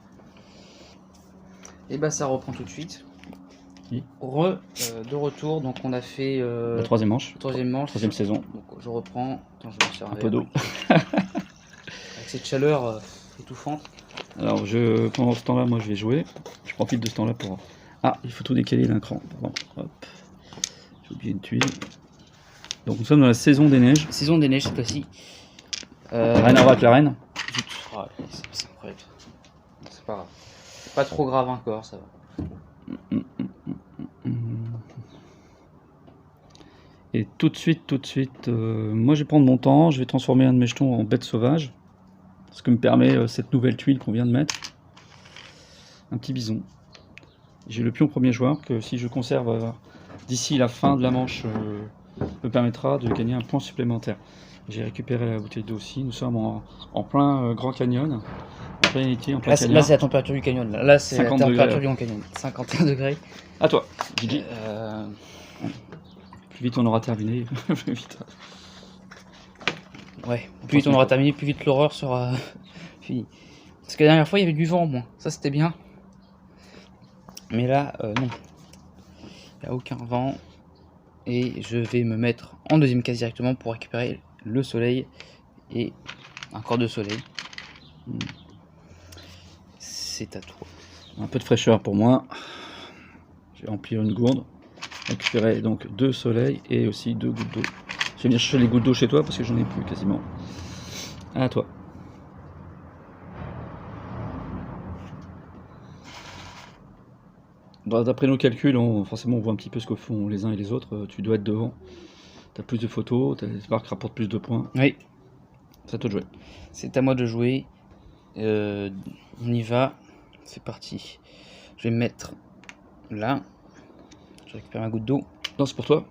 Et bah ça reprend tout de suite. Oui. De retour, donc on a fait La troisième manche. troisième manche. Troisième saison. Donc je reprends. Attends, je vais me servir Un peu d'eau. Avec cette chaleur étouffante. Alors pendant ce temps-là, moi je vais jouer. Je profite de ce temps-là pour... Ah, il faut tout décaler d'un cran. Pardon. Hop. J'ai oublié une tuile. Donc nous sommes dans la saison des neiges. Saison des neiges cette fois-ci. Rien à voir avec la reine. Zut. Ah, c'est incroyable. C'est pas grave. C'est pas trop grave encore, ça va. Et tout de suite, moi je vais prendre mon temps, je vais transformer un de mes jetons en bête sauvage. Ce que me permet cette nouvelle tuile qu'on vient de mettre. Un petit bison. J'ai le pion premier joueur que si je conserve d'ici la fin de la manche me permettra de gagner un point supplémentaire. J'ai récupéré la bouteille d'eau aussi, nous sommes en plein Grand Canyon. En plein été, en plein canyon. Là c'est la température du canyon. Là c'est la 50 température degrés. du Grand Canyon. 51 degrés. À toi, Gigi. Plus vite on aura terminé, plus vite. Ouais, plus vite on aura terminé, plus vite l'horreur sera finie. Parce que la dernière fois il y avait du vent au moins, ça c'était bien. Mais là, non. Il n'y a aucun vent. Et je vais me mettre en deuxième case directement pour récupérer le soleil. Et encore 2 soleils. C'est à toi. Un peu de fraîcheur pour moi. Je vais remplir une gourde. Récupérer donc 2 soleils et aussi 2 gouttes d'eau. Je vais venir chercher les gouttes d'eau chez toi parce que j'en ai plus quasiment. À toi. D'après nos calculs, forcément on voit un petit peu ce que font les uns et les autres. Tu dois être devant. Tu as plus de photos, tes marques rapportent plus de points. Oui. C'est à toi de jouer. C'est à moi de jouer. On y va. C'est parti. Je vais me mettre là. Je récupère ma goutte d'eau. Non, c'est pour toi.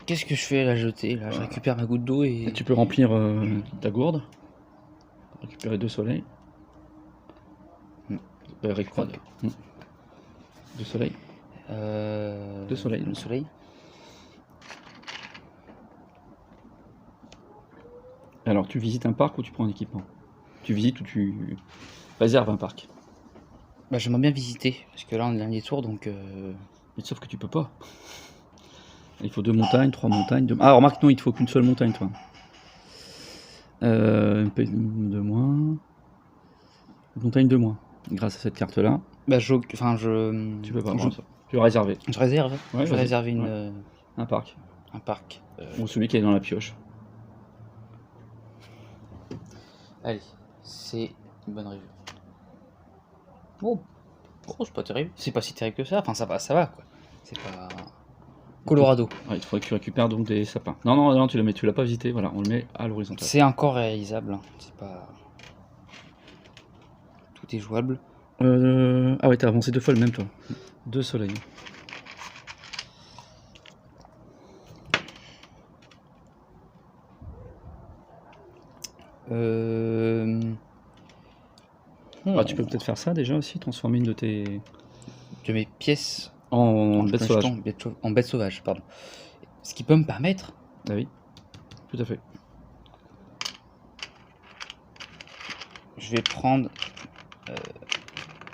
Qu'est-ce que je fais à la jeter là? Je récupère ma goutte d'eau et... Tu peux remplir ta gourde. Récupérer 2 soleils. récupère deux soleils. Deux soleils. Le soleil. Alors, tu visites un parc ou tu prends un équipement? Tu visites ou tu réserves un parc? Bah, j'aimerais bien visiter, parce que là on est le dernier tour, donc... Mais sauf que tu peux pas. Il faut 2 montagnes, 3 montagnes... Ah, remarque, non, il te faut qu'une seule montagne, toi. Une de moins... Une montagne de moins, grâce à cette carte-là. Bah, tu Tu peux pas je, prendre ça. Tu vas réserver. je réserve. Ouais, Je vais vas-y. réserver Ouais. Un parc. un parc. Ou celui qui est dans la pioche. Allez, c'est une bonne revue. Oh, c'est pas terrible. C'est pas si terrible que ça. Enfin, ça va quoi. C'est pas... Colorado. Ouais, il faudrait que tu récupères donc des sapins. Non, non, non, tu l'as pas visité. Voilà, on le met à l'horizontale. C'est encore réalisable. Hein. C'est pas... Tout est jouable. Ah ouais, t'as avancé 2 fois le même, toi. 2 soleils. Ah, tu peux peut-être faire ça déjà aussi, transformer une de tes... De mes pièces En bête sauvage. En bête sauvage, pardon. Ce qui peut me permettre... Ah oui, tout à fait. Je vais prendre...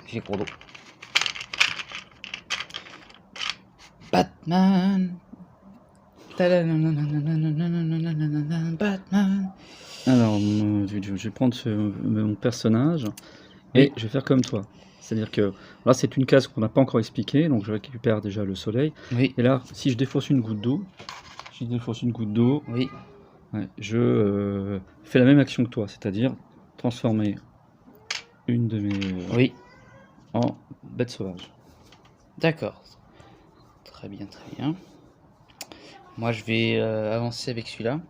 J'ai cours d'eau. Batman. Batman. Alors, je vais prendre mon personnage et Oui. je vais faire comme toi. C'est-à-dire que là, c'est une case qu'on n'a pas encore expliquée, donc je récupère déjà le soleil. Oui, Et là, si je défausse une goutte d'eau, oui. ouais, je fais la même action que toi, c'est-à-dire transformer une de mes Oui, en bête sauvage. d'accord. Très bien, très bien. Moi, je vais avancer avec celui-là.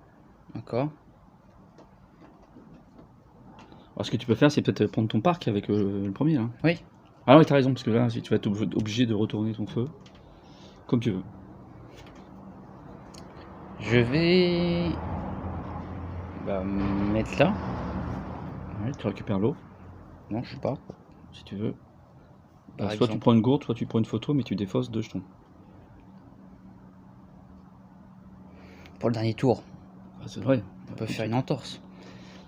D'accord. Alors, ce que tu peux faire, c'est peut-être prendre ton parc avec le premier. Là. Oui. Ah oui, t'as raison, parce que là, tu vas être obligé de retourner ton feu comme tu veux. Je vais... mettre là. Ouais, tu récupères l'eau, Non, je sais pas. si tu veux. Par soit tu exemple. prends une gourde, soit tu prends une photo, mais tu défausses 2 jetons. Pour le dernier tour, Ah, c'est vrai. on peut faire une entorse.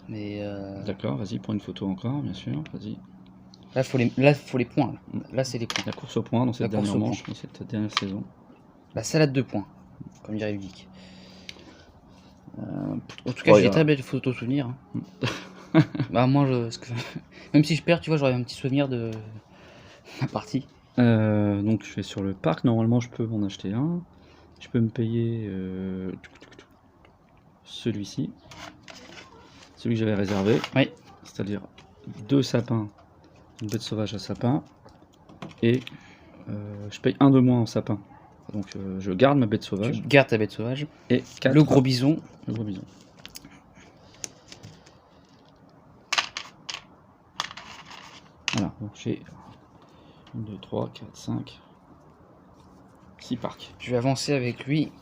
Mais D'accord, vas-y, prends une photo encore, bien sûr, vas-y. là, faut les points. Là, c'est les points. La course au point dans cette La course dernière au manche, dans cette dernière saison. La salade de points, comme dirait Ludic. En tout cas, ouais, j'ai des très belles photos souvenirs. Hein. Bah, moi, même si je perds, tu vois, j'aurai un petit souvenir de la partie. Donc je vais sur le parc, normalement je peux m'en acheter un. Je peux me payer celui-ci. Celui que j'avais réservé. Oui. C'est-à-dire 2 sapins, une bête sauvage à sapin. Et je paye 1 de moins en sapin. Donc je garde ma bête sauvage. Tu gardes ta bête sauvage. Et 4, Le gros bison. le gros bison. Voilà, donc j'ai 1, 2, 3, 4, 5, 6 parcs. Je vais avancer avec lui.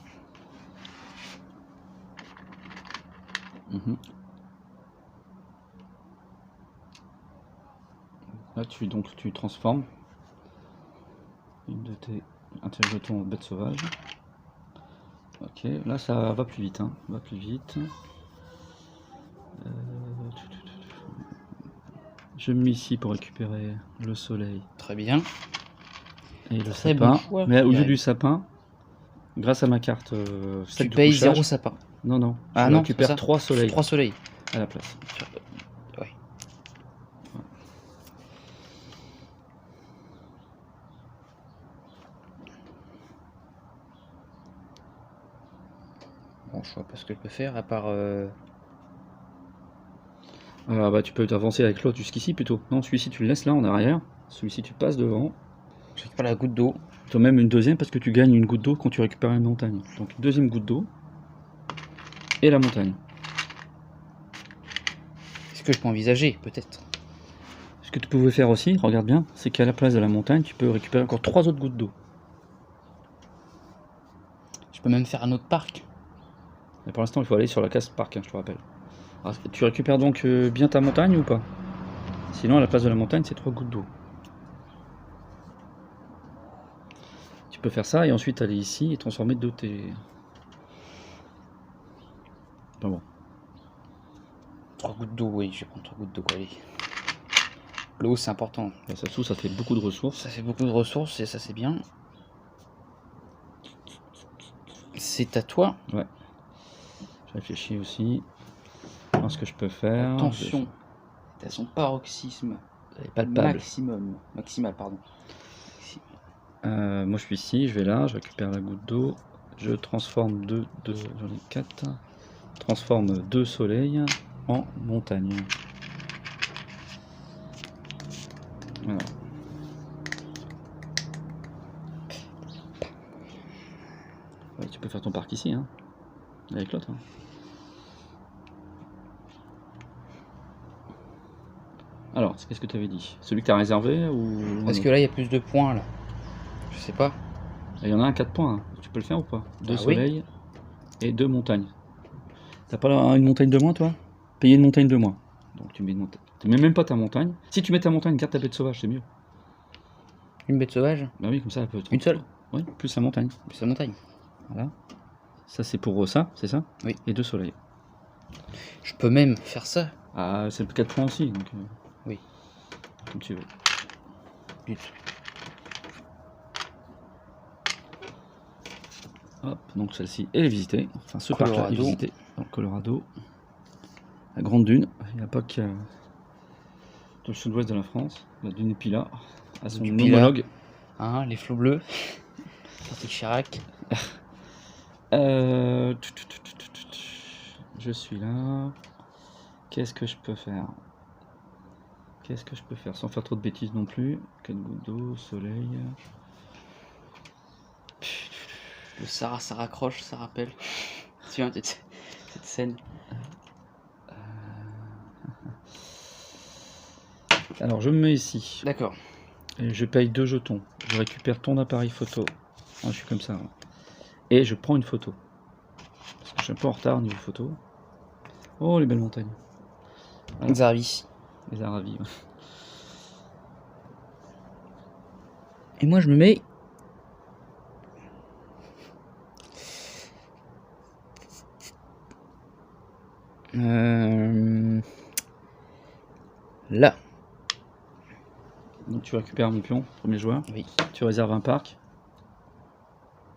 Là tu transformes une de tes jetons en bête sauvage. Ok, là ça va plus vite, hein. Va plus vite. Je me mets ici pour récupérer le soleil Très bien. et le Très sapin. bon choix, Mais au lieu Pierre. du sapin, grâce à ma carte Tu sac de payes couchage, 0 sapin. non, non, Ah je non, récupère c'est ça. 3 soleils 3 soleils. à la place. Ouais. Bon, je vois pas ce que je peux faire à part. Ah bah tu peux t'avancer avec l'autre jusqu'ici plutôt. Non, celui-ci tu le laisses là en arrière. Celui-ci tu passes devant. Je récupère la goutte d'eau. Tu as même une deuxième parce que tu gagnes une goutte d'eau quand tu récupères une montagne. Donc deuxième goutte d'eau et la montagne. Est-ce que je peux envisager, peut-être? Ce que tu pouvais faire aussi, regarde bien, c'est qu'à la place de la montagne, tu peux récupérer encore 3 autres gouttes d'eau. Je peux même faire un autre parc. Mais pour l'instant, il faut aller sur la case parc, hein, je te rappelle. Alors, tu récupères donc bien ta montagne ou pas? Sinon, à la place de la montagne, c'est 3 gouttes d'eau. peux faire ça et ensuite aller ici et transformer deux de tes... Enfin bon. 3 gouttes d'eau, oui, je vais prendre 3 gouttes d'eau, allez. L'eau, c'est important. Là, ça ça fait beaucoup de ressources. Ça fait beaucoup de ressources et ça, c'est bien. C'est à toi. Ouais. Je réfléchis aussi à ce que je peux faire. Attention, c'est à son paroxysme. Palpable. Maximal, pardon. Moi je suis ici, je vais là, je récupère la goutte d'eau, je transforme j'en ai 4, transforme 2 soleils en montagne. Voilà. Ouais, tu peux faire ton parc ici, hein, avec l'autre. Hein. Alors, qu'est-ce que tu avais dit? Celui que tu as réservé ou... Parce que là, il y a plus de points, là. Je sais pas. Il y en a un 4 points, hein. Tu peux le faire ou pas? 2 Ah soleils et 2 montagnes. T'as pas une montagne de moins, toi? Payer une montagne de moins. Donc tu mets une montagne. Tu mets même pas ta montagne. Si tu mets ta montagne, garde ta bête sauvage, c'est mieux. Une bête sauvage? Bah oui, comme ça, elle peut... Une seule? Oui, plus la montagne. Plus la montagne. Voilà. Ça, c'est pour ça, c'est ça? Oui. Et 2 soleils. Je peux même faire ça. Ah, c'est le 4 points aussi, donc... Oui. Comme tu veux. But. Hop, donc celle-ci, elle est visitée. Enfin, ce parc-là est visité. Dans le Colorado. La Grande Dune. Il n'y a pas que... dans le sud-ouest de la France. La Dune et Pilat. À son homologue. Hein, les flots bleus. Patrick Chirac. Je suis là. Qu'est-ce que je peux faire? Qu'est-ce que je peux faire sans faire trop de bêtises non plus? 4 gouttes d'eau, soleil. Le Sarah, ça raccroche, ça rappelle. Tu vois, cette scène. Alors je me mets ici. D'accord. Et je paye 2 jetons. Je récupère ton appareil photo. Ah, je suis comme ça. Hein. Et je prends une photo. Parce que je suis un peu en retard au niveau photo. Oh, les belles montagnes. Voilà. Zarvis. Les Aravis. Ouais. Et moi je me mets... Là. Donc tu récupères mon pion, premier joueur. Oui. Tu réserves un parc.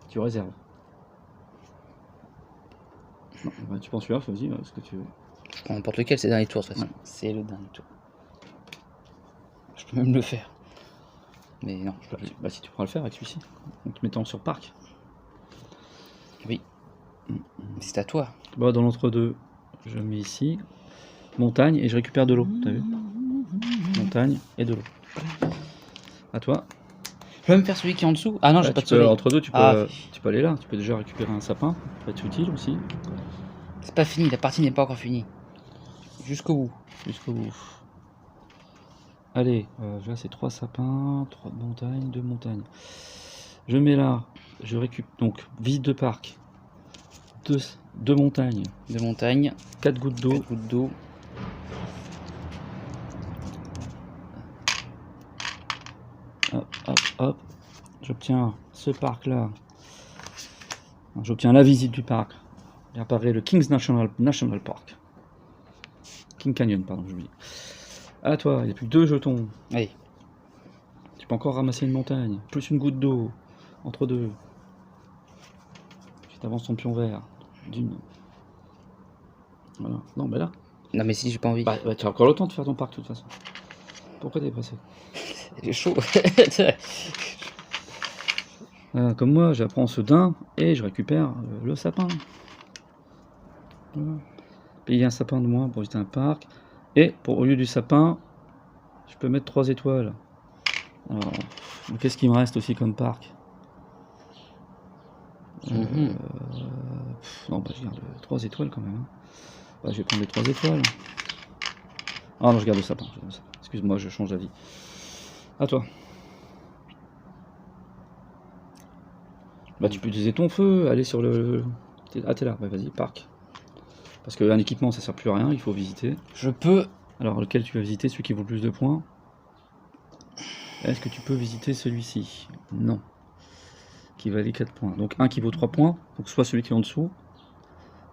Tu réserves. Non, bah, tu penses celui-là, vas-y, ce que tu veux. Je prends n'importe lequel, c'est le dernier tour de toute façon. Ouais. C'est le dernier tour. Je peux même le faire. Mais non, je peux plus. Bah si tu pourras le faire avec celui-ci. En te mettant sur parc. Oui. C'est à toi. Bah dans l'entre-deux, je mets ici. Montagne et je récupère de l'eau, t'as vu? Montagne et de l'eau. À toi. Je peux même faire celui qui est en dessous? Ah non, j'ai pas de soleil. Entre deux, tu peux aller là. Tu peux déjà récupérer un sapin. Ça peut être utile aussi. C'est pas fini, la partie n'est pas encore finie. Jusqu'au bout. Jusqu'au bout. Allez, là c'est 3 sapins, 3 de montagne, 2 montagnes. Je mets là, je récupère donc visite de parc. 2 montagnes. 2 montagnes. 4 gouttes d'eau. 4 gouttes d'eau. Hop, hop, hop. J'obtiens ce parc là. J'obtiens la visite du parc. Il apparaît le Kings National Park. King Canyon, pardon, j'oublie. À toi, il n'y a plus que 2 jetons. Allez. Tu peux encore ramasser une montagne, plus une goutte d'eau, entre deux. Tu t'avances ton pion vert. D'une. Voilà. Non, mais là. Non, mais si j'ai pas envie. Bah, tu as encore le temps de faire ton parc de toute façon. Pourquoi t'es pressé? Il est chaud. Comme moi, j'apprends ce daim et je récupère le sapin. Voilà. Payer un sapin de moins pour visiter un parc. Et au lieu du sapin, je peux mettre 3 étoiles. Alors, qu'est-ce qu'il me reste aussi comme parc? Non, bah, je garde 3 étoiles quand même. Hein. Bah, je vais prendre les 3 étoiles. Ah non, je garde le sapin. Excuse-moi, je change d'avis. À toi. Bah, tu peux utiliser ton feu, aller sur le... Ah, t'es là, bah, vas-y, parc. Parce qu'un équipement, ça sert plus à rien, il faut visiter. Je peux... Alors, lequel tu vas visiter? Celui qui vaut le plus de points. Est-ce que tu peux visiter celui-ci? Non. qui valait 4 points. Donc un qui vaut 3 points, donc soit celui qui est en dessous,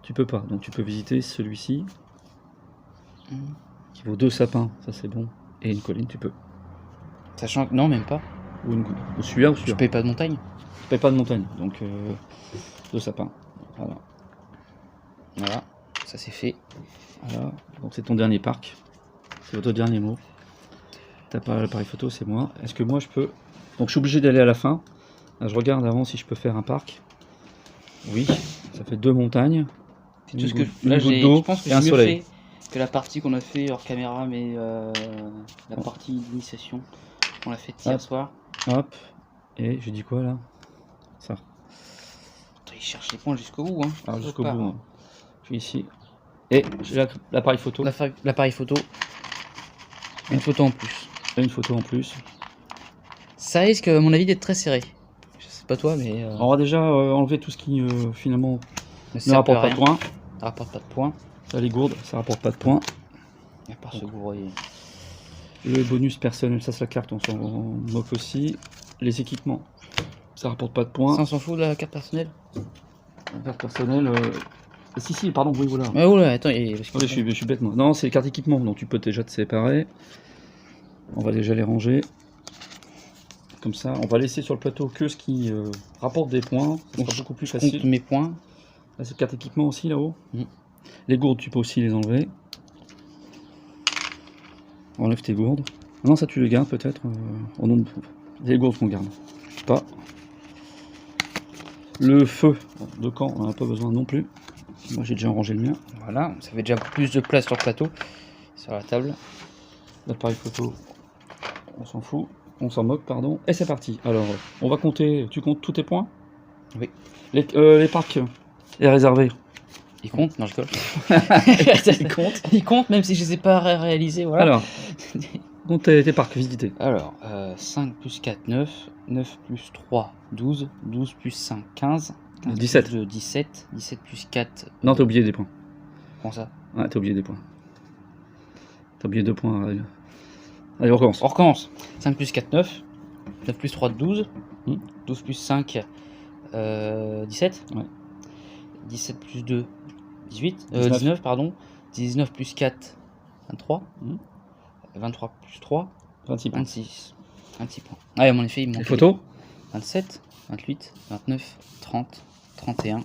tu peux pas. Donc tu peux visiter celui-ci, qui vaut 2 sapins, ça c'est bon. Et une colline, tu peux. Sachant que non, même pas. Ou celui-là ou Je celui-là. paye pas de montagne. Tu payes pas de montagne, donc 2 sapins. Voilà. Voilà, ça c'est fait. Voilà. Donc c'est ton dernier parc. C'est votre dernier mot. T'as pas l'appareil photo, c'est moi. Est-ce que moi je peux... Donc je suis obligé d'aller à la fin. Là, je regarde avant si je peux faire un parc. Oui, ça fait 2 montagnes. C'est tout ce que Une là goutte j'ai. d'eau Je pense que et un j'ai mieux soleil. fait que la partie qu'on a fait hors caméra, mais la partie d'initiation, on l'a fait hier soir. Hop. Et je dis quoi là? Ça. Il cherche les points jusqu'au bout. Hein. Alors jusqu'au bout. Hein. Je suis ici. Et j'ai l'appareil photo. L'appareil photo. Une photo en plus. Et une photo en plus. Ça risque, à mon avis, d'être très serré. Je sais pas toi, mais. On va déjà enlever tout ce qui finalement ne ne rapporte pas de points. Ça rapporte pas de points. Ça, les gourdes, ça rapporte pas de points. À part ce gourrier. Le bonus personnel, ça c'est la carte, on s'en moque aussi. Les équipements, ça rapporte pas de points. Ça, on s'en fout de la carte personnelle. La carte personnelle. Si, pardon, oui, voilà. Ah oula, attends, Je suis bête moi. Non, c'est les cartes équipement, donc tu peux déjà te séparer. On va déjà les ranger. Comme ça, on va laisser sur le plateau que ce qui rapporte des points. Ça sera beaucoup plus facile. Compte mes points. Là, c'est carte équipement aussi là-haut. Les gourdes, tu peux aussi les enlever. Enlève tes gourdes. Non, ça tu les gardes peut-être. Au nom de... Les gourdes qu'on garde. Je sais pas. Le feu de camp, on n'en a pas besoin non plus. Moi j'ai déjà rangé le mien. Voilà, ça fait déjà plus de place sur le plateau, sur la table. L'appareil photo, on s'en fout. On s'en moque, pardon. Et c'est parti. Alors, on va compter. Tu comptes tous tes points? Oui. Les parcs est réservé. Il compte? Non, je rigole. Il compte. Il compte, même si je ne les ai pas réalisés. Voilà. Alors, compte tes parcs visités. Alors, 5 plus 4, 9. 9 plus 3, 12. 12 plus 5, 15. 15 17. Plus 2, 17. 17 plus 4. Non, t'as oublié des points. Comment ça? Ouais, t'as oublié des points. T'as oublié 2 points. Allez, on recommence. On recommence. 5 plus 4, 9. 9 plus 3, 12. 12 plus 5, 17. Ouais. 17 plus 2, 18. 19. 19, pardon. 19 plus 4, 23. 23 plus 3, 26 points. 26. 26 points. Ah, à mon effet, il manque. Les photos? 27, 28, 29, 30, 31.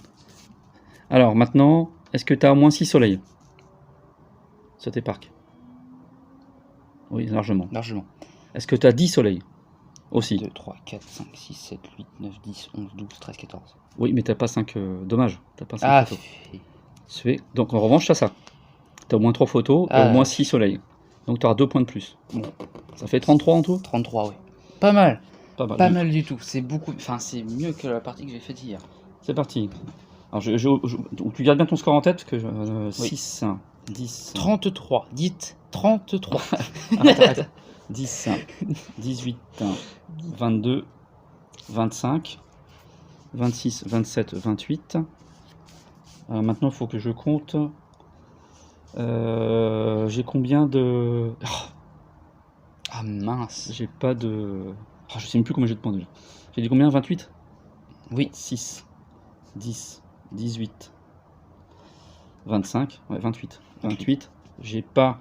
Alors, maintenant, est-ce que t'as au moins 6 soleils sur tes parcs? Oui, largement. Largement. Est-ce que t'as 10 soleils aussi? 2, 3, 4, 5, 6, 7, 8, 9, 10, 11, 12, 13, 14. Oui, mais t'as pas 5 dommages. T'as pas 5 Ah, photos. Donc en revanche, t'as ça. T'as au moins 3 photos et au moins 6 soleils. Donc tu auras 2 points de plus. Bon. Ça fait 33 en tout? 33, oui. Pas mal. Pas mal du tout. C'est beaucoup. Enfin, c'est mieux que la partie que j'ai faite hier. C'est parti. Alors, donc, tu gardes bien ton score en tête, parce que 6, 10... 33. Dites 33. Arrête. 10, 18, 22, 25, 26, 27, 28. Maintenant, il faut que je compte. J'ai combien de... Ah mince. J'ai pas de... je sais même plus combien j'ai de points déjà. J'ai dit combien? 28? Oui. 6, 10, 18, 25, ouais 28. 28, j'ai pas...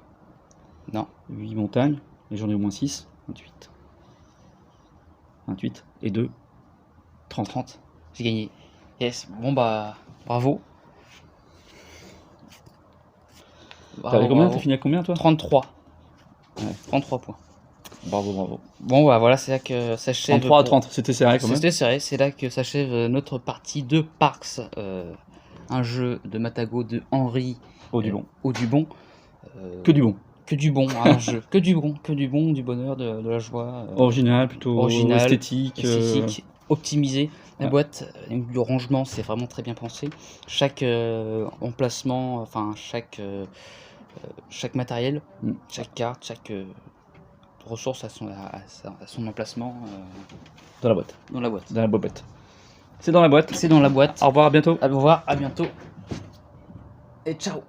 Non. 8 montagnes, et j'en ai au moins 6. 28. 28 et 2. 30. 30. J'ai gagné. Yes. Bon bah, bravo. T'avais combien? T'as fini à combien toi? 33. Ouais, 33 points. Bravo. Bon bah voilà, c'est là que s'achève... 33 à 30, c'était serré quand même. C'était serré, c'est là que s'achève notre partie de Parks. Un jeu de Matago de Henri Audubon. Audubon. Que du bon. Que du bon, un jeu. Que du bon, du bonheur, de la joie. Original, plutôt esthétique. Optimisé. La Ouais. boîte, le rangement, c'est vraiment très bien pensé. Chaque emplacement, enfin chaque matériel, chaque carte, chaque ressource a son emplacement Dans la boîte. dans la boîte. Dans la bobette. C'est dans la boîte. C'est dans la boîte. Au revoir, à bientôt. Au revoir, à bientôt. Et ciao.